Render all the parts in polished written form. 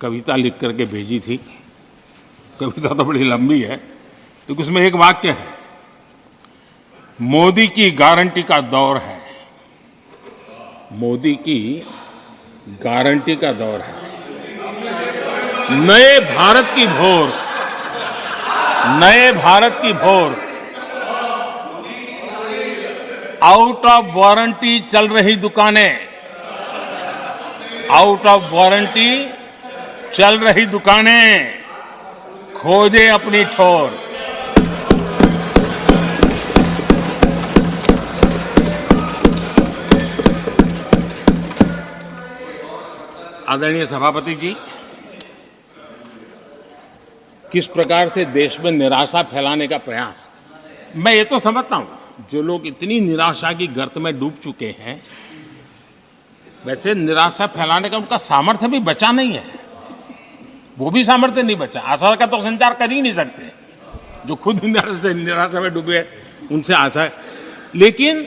कविता लिख करके भेजी थी। कविता तो बड़ी लंबी है, तो उसमें एक वाक्य है, मोदी की गारंटी का दौर है। मोदी की गारंटी का दौर है। नए भारत की भोर, नए भारत की भोर, आउट ऑफ वारंटी चल रही दुकानें, आउट ऑफ वारंटी चल रही दुकानें, खोजे अपनी ठोर। आदरणीय सभापति जी, किस प्रकार से देश में निराशा फैलाने का प्रयास, मैं ये तो समझता हूं, जो लोग इतनी निराशा की गर्त में डूब चुके हैं, वैसे निराशा फैलाने का उनका सामर्थ्य भी बचा नहीं है। वो भी सामर्थ्य नहीं बचा। आशा का तो संचार कर ही नहीं सकते, जो खुद निराशा में डूबे उनसे आशा है। लेकिन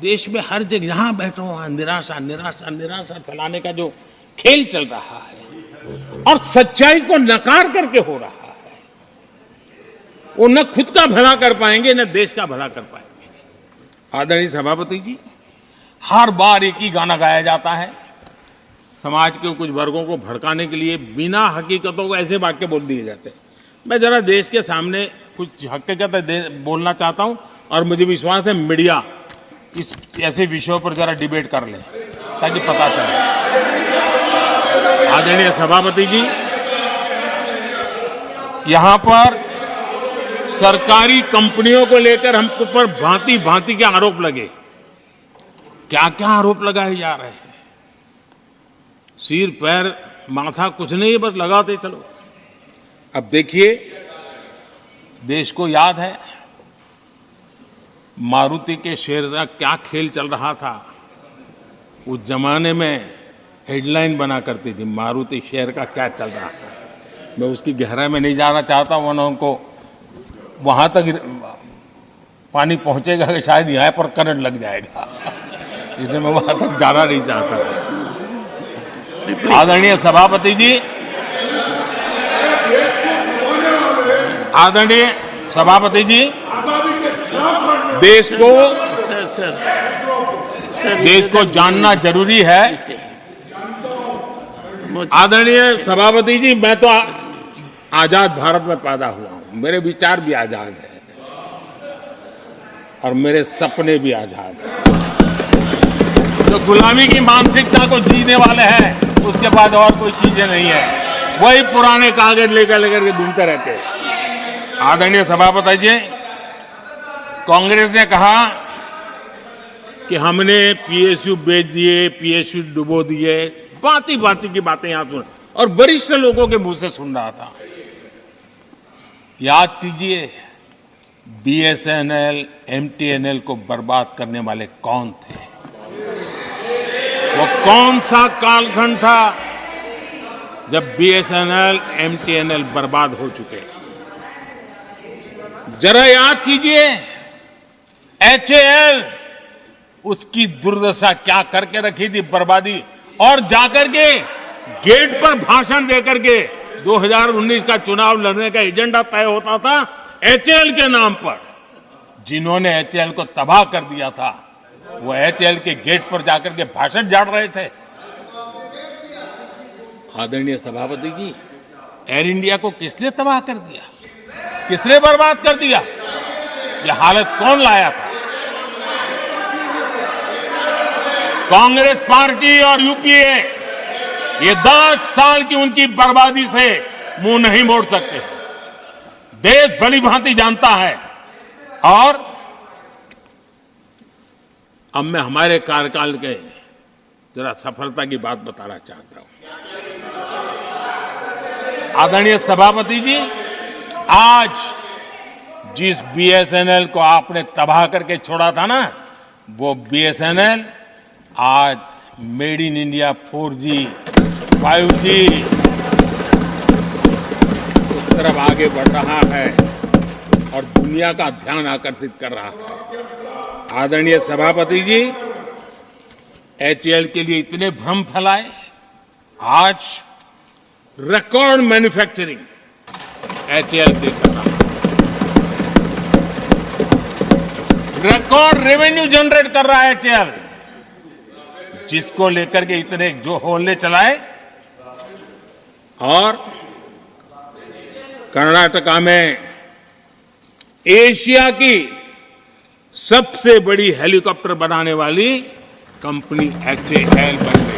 देश में हर जगह जहां बैठो वहां निराशा निराशा निराशा फैलाने का जो खेल चल रहा है और सच्चाई को नकार करके हो रहा है, वो न खुद का भला कर पाएंगे न देश का भला कर पाएंगे। आदरणीय सभापति जी, हर बार एक ही गाना गाया जाता है, समाज के कुछ वर्गों को भड़काने के लिए बिना हकीकतों को ऐसे वाक्य बोल दिए जाते हैं। मैं जरा देश के सामने कुछ हकीकतें बोलना चाहता हूं और मुझे विश्वास है मीडिया इस ऐसे विषयों पर जरा डिबेट कर ले ताकि पता चले। आदरणीय सभापति जी, यहां पर सरकारी कंपनियों को लेकर हम पर भांति भांति के आरोप लगे। क्या क्या आरोप लगाए जा रहे हैं, सिर पैर माथा कुछ नहीं, बस लगाते चलो। अब देखिए, देश को याद है मारुति के शेयर का क्या खेल चल रहा था। उस जमाने में हेडलाइन बना करती थी, मारुति शेयर का क्या चल रहा है। मैं उसकी गहराई में नहीं जाना चाहता, वरना उनको वहां तक पानी पहुंचेगा कि शायद यहाँ पर करंट लग जाएगा, इसलिए मैं वहां तक जाना नहीं चाहता। आदरणीय सभापति जी, आदरणीय सभापति जी, देश को जानना जरूरी है। आदरणीय सभापति जी, मैं तो आजाद भारत में पैदा हुआ हूं, मेरे विचार भी आजाद हैं और मेरे सपने भी आजाद हैं। जो गुलामी की मानसिकता को जीने वाले हैं, उसके बाद और कोई चीजें नहीं है, वही पुराने कागज लेकर के घूमते रहते हैं। आदरणीय सभापति जी, कांग्रेस ने कहा कि हमने पीएसयू बेच दिए, पीएसयू डुबो दिए, बाती बाती की बातें यहां सुन और वरिष्ठ लोगों के मुंह से सुन रहा था। याद कीजिए, बीएसएनएल, एमटीएनएल को बर्बाद करने वाले कौन थे? वो कौन सा कालखंड था जब बीएसएनएल, एमटीएनएल बर्बाद हो चुके? जरा याद कीजिए, एचएएल, उसकी दुर्दशा क्या करके रखी थी, बर्बादी। और जाकर के गेट पर भाषण देकर के 2019 का चुनाव लड़ने का एजेंडा तय होता था एचएएल के नाम पर। जिन्होंने एचएएल को तबाह कर दिया था, वो एचएएल के गेट पर जाकर के भाषण झाड़ रहे थे। आदरणीय सभापति जी, एयर इंडिया को किसने तबाह कर दिया, किसने बर्बाद कर दिया? यह हालत कौन लाया था? कांग्रेस पार्टी और यूपीए, ये 10 साल की उनकी बर्बादी से मुंह नहीं मोड़ सकते। देश भली भांति जानता है। और अब मैं हमारे कार्यकाल के जरा सफलता की बात बताना चाहता हूं। आदरणीय सभापति जी, आज जिस बीएसएनएल को आपने तबाह करके छोड़ा था ना, वो बीएसएनएल आज made in India 4G, 5G उस तरफ आगे बढ़ रहा है और दुनिया का ध्यान आकर्षित कर रहा है। आदरणीय सभापति जी, एचएएल के लिए इतने भ्रम फैलाए, आज रिकॉर्ड मैन्युफैक्चरिंग HAL कर रहा है, रिकॉर्ड रेवेन्यू जनरेट कर रहा है HAL, जिसको लेकर के इतने जो होले चलाए। और कर्नाटका में एशिया की सबसे बड़ी हेलीकॉप्टर बनाने वाली कंपनी HAL बन गई।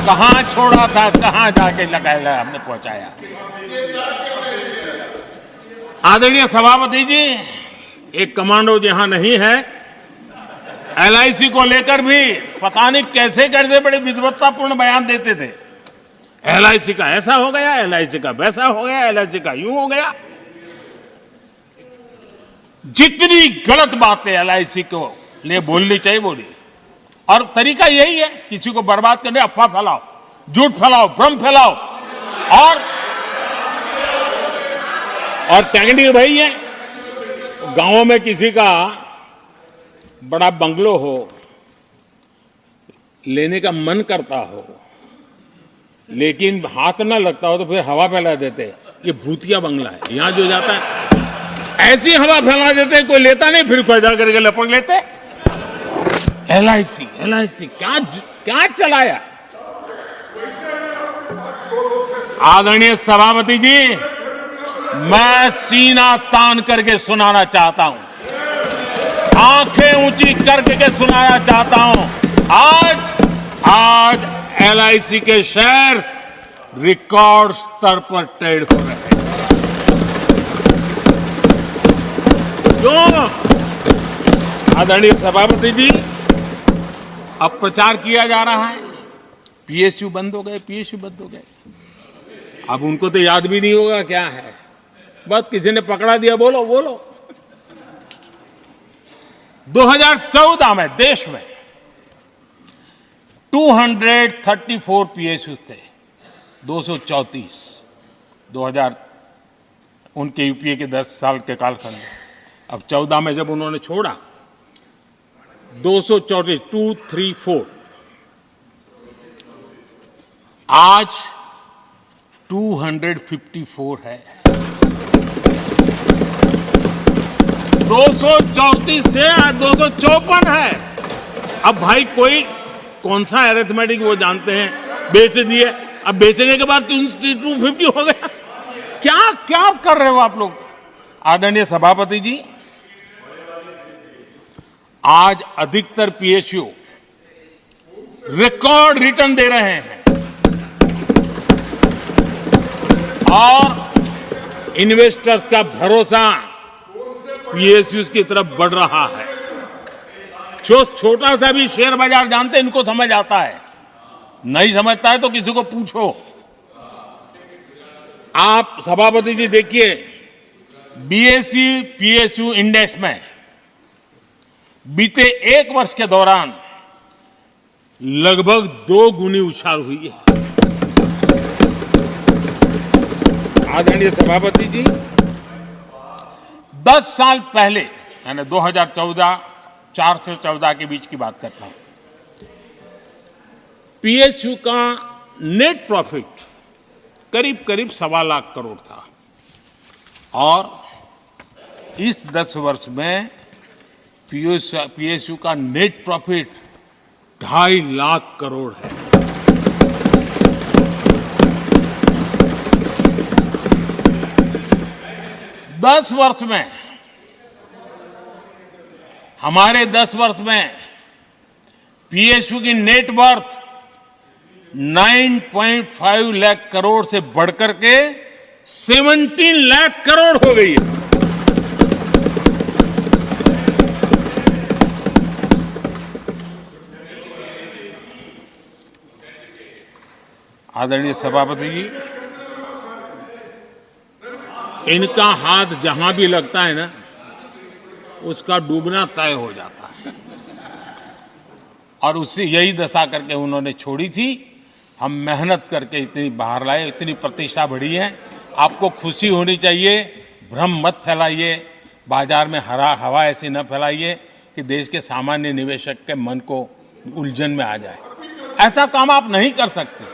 कहां छोड़ा था, कहां जाके लगाया, हमने पहुंचाया। आदरणीय सभापति जी, एक कमांडो जहां नहीं है, LIC को लेकर भी पता नहीं कैसे कैसे बड़े विद्वत्तापूर्ण बयान देते थे। LIC का ऐसा हो गया, LIC का वैसा हो गया, LIC का यूं हो गया। जितनी गलत बातें LIC को लिए बोलनी चाहिए बोली, और तरीका यही है, किसी को बर्बाद करने, अफवाह फैलाओ, झूठ फैलाओ, भ्रम फैलाओ। और टेक्निक भाई है, गांवों में किसी का बड़ा बंगलो हो, लेने का मन करता हो, लेकिन हाथ ना लगता हो, तो फिर हवा फैला देते, ये भूतिया बंगला है, यहां जो जाता है ऐसी हवा फैला देते, कोई लेता नहीं, फिर पैदा करके लपक लेते। LIC क्या क्या चलाया। आदरणीय सभापति जी, मैं सीना तान करके सुनाना चाहता हूं, आंखें ऊंची करके सुनाना चाहता हूं, आज LIC के शेयर रिकॉर्ड स्तर पर ट्रेड हो रहे हैं। क्यों? आदरणीय सभापति जी, अब प्रचार किया जा रहा है, PSU बंद हो गए। अब उनको तो याद भी नहीं होगा क्या है, बस किसी ने पकड़ा दिया, बोलो 2014 में देश में 234 PSU थे, 234 2000 उनके UPA के 10 साल के कालखंड में। अब 14 में जब उन्होंने छोड़ा, 234 आज 254 है। 234 से आज 254 है। अब भाई कोई कौन सा अरिथमेटिक वो जानते हैं, बेच दिए, अब बेचने के बाद 250 हो गया। क्या क्या कर रहे हो आप लोग। आदरणीय सभापति जी, आज अधिकतर PSU रिकॉर्ड रिटर्न दे रहे हैं और इन्वेस्टर्स का भरोसा PSUs की तरफ बढ़ रहा है। जो छोटा सा भी शेयर बाजार जानते हैं, इनको समझ आता है, नहीं समझता है तो किसी को पूछो। आप सभापति जी देखिए, BSE PSU इंडेक्स में बीते 1 वर्ष के दौरान लगभग 2 गुनी उछाल हुई है। आदरणीय सभापति जी, 10 साल पहले, यानी 2014 4 से 14 के बीच की बात करता हूं, PSU का नेट प्रॉफिट करीब 1.25 लाख करोड़ था, और इस 10 वर्ष में PSU का नेट प्रॉफिट 2.5 लाख करोड़ है। हमारे 10 वर्ष में PSU की नेट वर्थ 9.5 लाख करोड़ से बढ़कर के 17 लाख करोड़ हो गई है। आदरणीय सभापति जी, इनका हाथ जहां भी लगता है ना, उसका डूबना तय हो जाता है, और उससे यही दशा करके उन्होंने छोड़ी थी। हम मेहनत करके इतनी बाहर लाए, इतनी प्रतिष्ठा बढ़ी है। आपको खुशी होनी चाहिए, भ्रम मत फैलाइए, बाजार में हवा ऐसी न फैलाइए कि देश के सामान्य निवेशक के मन को उलझन में आ जाए। ऐसा काम आप नहीं कर सकते।